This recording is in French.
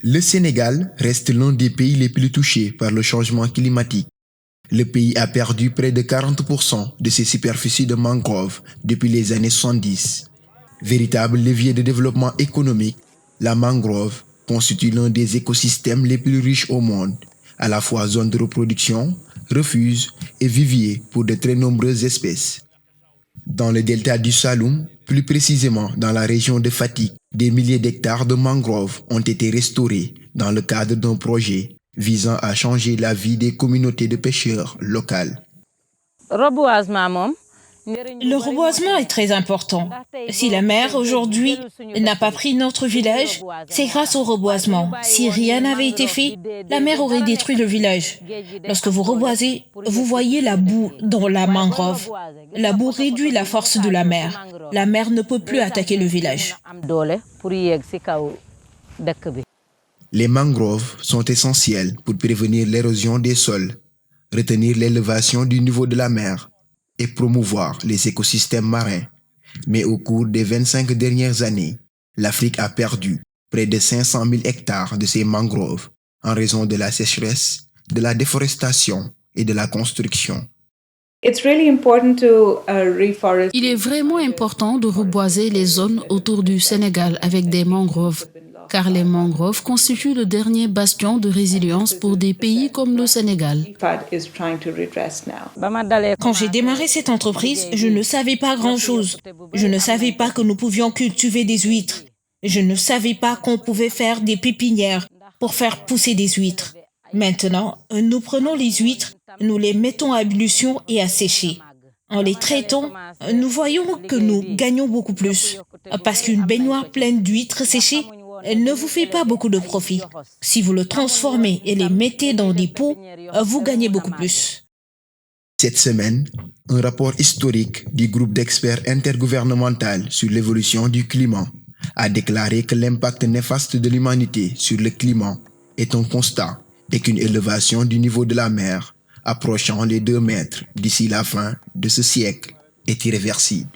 Le Sénégal reste l'un des pays les plus touchés par le changement climatique. Le pays a perdu près de 40% de ses superficies de mangroves depuis les années 70. Véritable levier de développement économique, la mangrove constitue l'un des écosystèmes les plus riches au monde, à la fois zone de reproduction, refuge et vivier pour de très nombreuses espèces. Dans le delta du Saloum, plus précisément dans la région de Fatick, des milliers d'hectares de mangroves ont été restaurés dans le cadre d'un projet visant à changer la vie des communautés de pêcheurs locales. Le reboisement est très important. Si la mer aujourd'hui n'a pas pris notre village, c'est grâce au reboisement. Si rien n'avait été fait, la mer aurait détruit le village. Lorsque vous reboisez, vous voyez la boue dans la mangrove. La boue réduit la force de la mer. La mer ne peut plus attaquer le village. Les mangroves sont essentielles pour prévenir l'érosion des sols, retenir l'élévation du niveau de la mer et promouvoir les écosystèmes marins. Mais au cours des 25 dernières années, l'Afrique a perdu près de 500 000 hectares de ses mangroves en raison de la sécheresse, de la déforestation et de la construction. Il est vraiment important de reboiser les zones autour du Sénégal avec des mangroves, car les mangroves constituent le dernier bastion de résilience pour des pays comme le Sénégal. Quand j'ai démarré cette entreprise, je ne savais pas grand-chose. Je ne savais pas que nous pouvions cultiver des huîtres. Je ne savais pas qu'on pouvait faire des pépinières pour faire pousser des huîtres. Maintenant, nous prenons les huîtres, nous les mettons à ébullition et à sécher. En les traitant, nous voyons que nous gagnons beaucoup plus. Parce qu'une baignoire pleine d'huîtres séchées ne vous fait pas beaucoup de profit. Si vous le transformez et les mettez dans des pots, vous gagnez beaucoup plus. Cette semaine, un rapport historique du groupe d'experts intergouvernemental sur l'évolution du climat a déclaré que l'impact néfaste de l'humanité sur le climat est un constat et qu'une élévation du niveau de la mer approchant les 2 mètres d'ici la fin de ce siècle est irréversible.